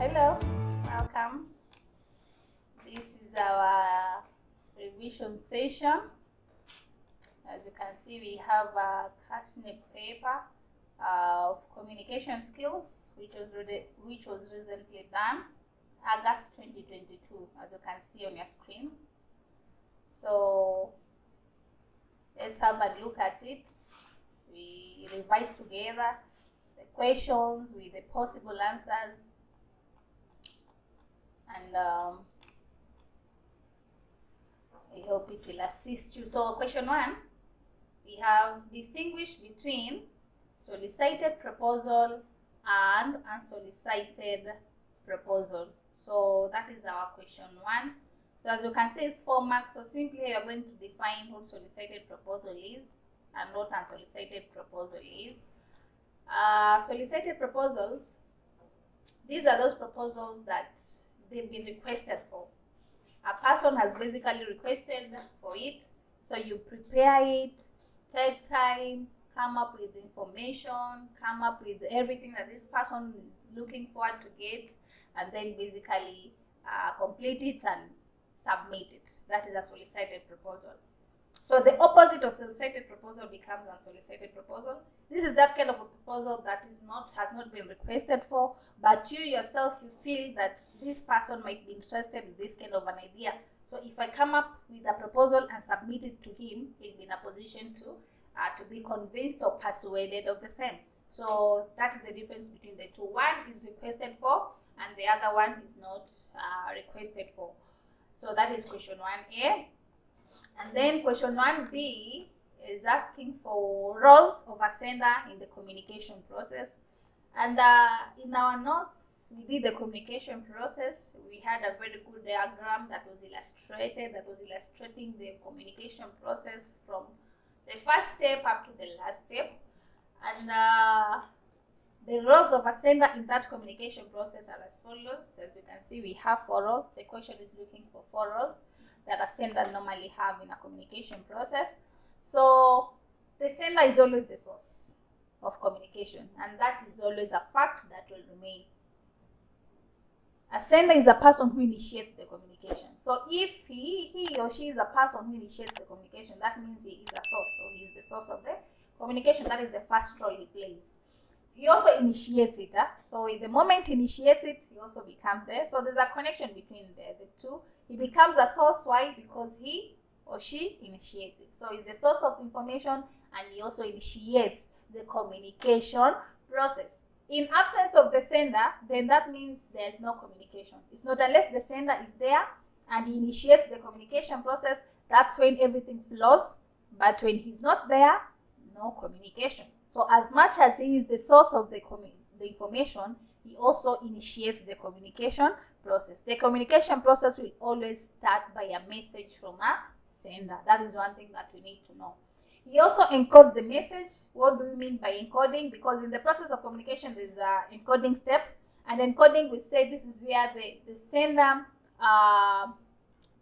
Hello, welcome. This is our revision session. As you can see, we have a KASNEB paper of communication skills, which was recently done, August 2022, as you can see on your screen. So let's have a look at it. We revise together the questions with the possible answers. And I hope it will assist you. So question 1, we have distinguished between solicited proposal and unsolicited proposal. So that is our question 1. So as you can see, it's 4 marks. So simply we are going to define what solicited proposal is and what unsolicited proposal is. Solicited proposals, these are those proposals that they've been requested for. A person has basically requested for it, so you prepare it, take time, come up with information, come up with everything that this person is looking forward to get, and then basically complete it and submit it. That is a solicited proposal. So the opposite of solicited proposal becomes unsolicited proposal. This is that kind of a proposal that has not been requested for, but you yourself, you feel that this person might be interested in this kind of an idea. So if I come up with a proposal and submit it to him, he'll be in a position to be convinced or persuaded of the same. So that's the difference between the two. One is requested for and the other one is not requested for. So that is question 1A. And then question 1B is asking for roles of a sender in the communication process. And in our notes, we did the communication process. We had a very good diagram that was illustrating the communication process from the first step up to the last step. And the roles of a sender in that communication process are as follows. As you can see, we have 4 roles. The question is looking for 4 roles that a sender normally have in a communication process. So the sender is always the source of communication, and that is always a fact that will remain. A sender is a person who initiates the communication. So if he or she is a person who initiates the communication, that means he is a source. So he is the source of the communication. That is the first role he plays. He also initiates it. So the moment he initiates it, he also becomes there. So there's a connection between the two. He becomes a source. Why? Because he or she initiates it. So he's the source of information and he also initiates the communication process. In absence of the sender, then that means there's no communication. It's not unless the sender is there and he initiates the communication process, that's when everything flows. But when he's not there, no communication. So as much as he is the source of the information, he also initiates the communication process. The communication process will always start by a message from a sender. That is one thing that we need to know. He also encodes the message. What do we mean by encoding? Because in the process of communication, there's an encoding step. And encoding, we say this is where the sender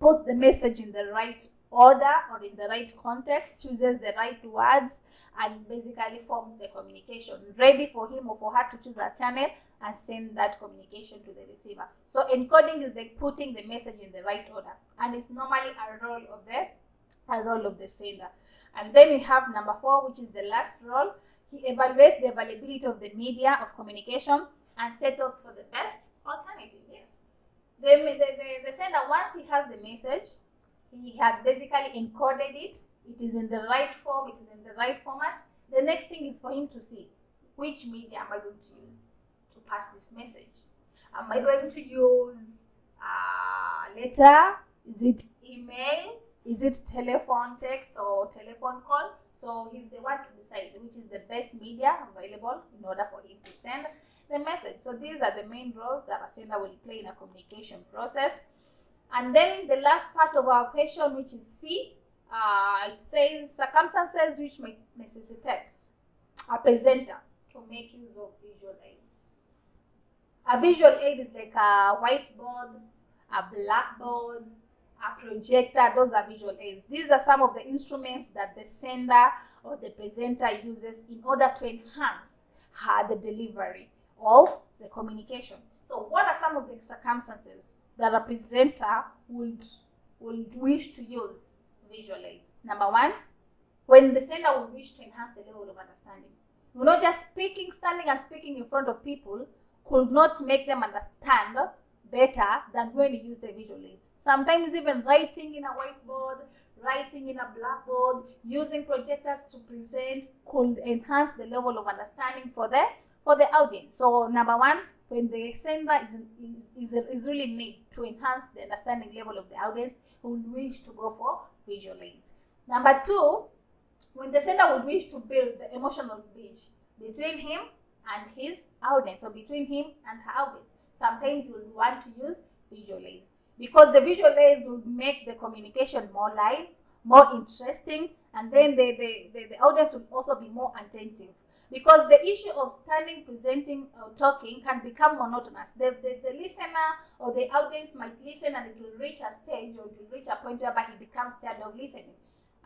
puts the message in the right order or in the right context, chooses the right words, and basically forms the communication, ready for him or for her to choose a channel and send that communication to the receiver. So encoding is like putting the message in the right order, and it's normally a role of the sender. And then we have number 4, which is the last role. He evaluates the availability of the media of communication and settles for the best alternative. Yes, the sender, once he has the message, he has basically encoded it. It is in the right form. It is in the right format. The next thing is for him to see which media am I going to use to pass this message. Am I going to use letter? Is it email? Is it telephone text or telephone call? So he's the one to decide which is the best media available in order for him to send the message. So these are the main roles that a sender will play in a communication process. And then the last part of our question, which is C, it says circumstances which may necessitate a presenter to make use of visual aids. A visual aid is like a whiteboard, a blackboard, a projector. Those are visual aids. These are some of the instruments that the sender or the presenter uses in order to enhance the delivery of the communication. So what are some of the circumstances that a presenter would wish to use visual aids? Number one, when the sender would wish to enhance the level of understanding. Not just standing and speaking in front of people could not make them understand better than when you use the visual aids. Sometimes even writing in a whiteboard, writing in a blackboard, using projectors to present could enhance the level of understanding for the audience. So number one, when the sender is really need to enhance the understanding level of the audience, who would wish to go for visual aids. Number two, when the sender would wish to build the emotional bridge between him and his audience, or between him and her audience, sometimes we'll want to use visual aids, because the visual aids will make the communication more live, more interesting, and then the audience will also be more attentive. Because the issue of standing, presenting, or talking can become monotonous. The listener or the audience might listen, and it will reach a stage, or it will reach a point whereby he becomes tired of listening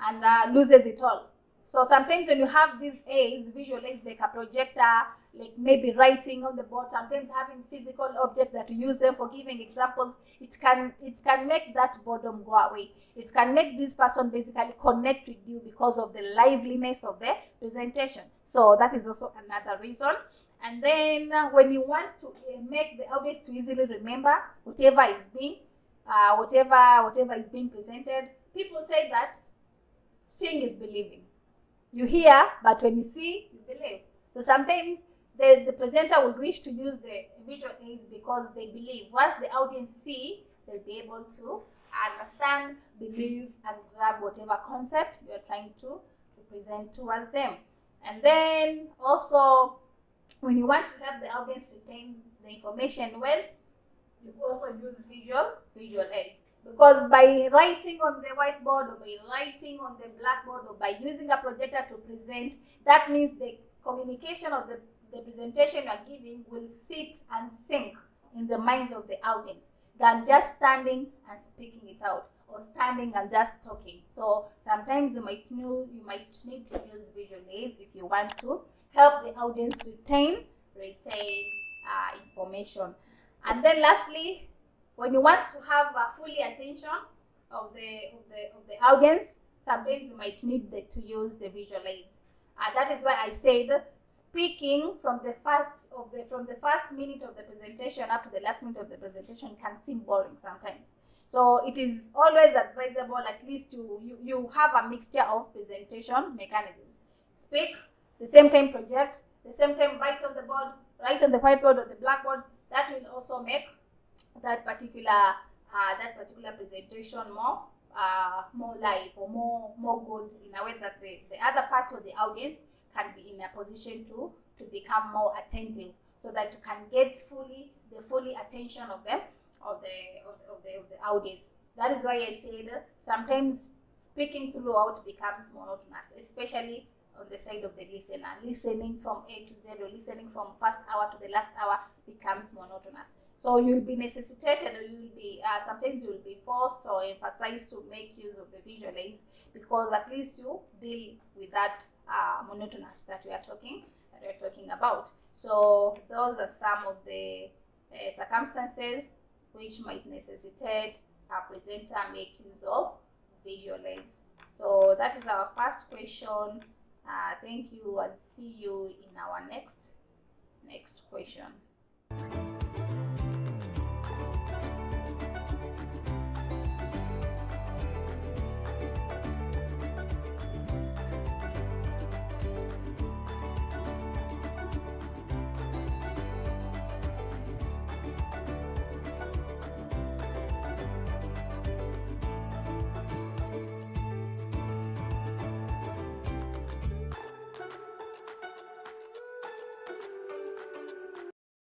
and loses it all. So sometimes when you have these aids, visual aids like a projector, like maybe writing on the board, sometimes having physical objects that you use them for giving examples, it can make that boredom go away. It can make this person basically connect with you because of the liveliness of the presentation. So that is also another reason. And then when you want to make the audience to easily remember whatever is being presented, people say that seeing is believing. You hear, but when you see, you believe. So sometimes the presenter would wish to use the visual aids because they believe. Once the audience see, they'll be able to understand, believe, and grab whatever concept you're trying to present towards them. And then also, when you want to help the audience retain the information well, you also use visual aids. Because by writing on the whiteboard, or by writing on the blackboard, or by using a projector to present, that means the communication or the presentation you are giving will sit and sink in the minds of the audience than just standing and speaking it out, or standing and just talking. So sometimes you might need to use visual aids if you want to help the audience retain information. And then lastly, when you want to have a fully attention of the audience, sometimes you might need to use the visual aids. That is why I said speaking from the first minute of the presentation up to the last minute of the presentation can seem boring sometimes. So it is always advisable at least you have a mixture of presentation mechanisms. Speak, the same time project, the same time write on the board, write on the whiteboard or the blackboard. That will also make that particular presentation more live, or more good, in a way that the other part of the audience can be in a position to become more attentive, so that you can get the fully attention of the audience. That is why I said sometimes speaking throughout becomes monotonous, especially on the side of the listener. Listening from A to Z, or listening from first hour to the last hour, becomes monotonous. So you'll be necessitated, or you'll be sometimes you'll be forced or emphasized to make use of the visual aids, because at least you deal with that monotonous that we're talking about. So those are some of the circumstances which might necessitate a presenter make use of visual aids. So that is our first question. Thank you, and see you in our next question.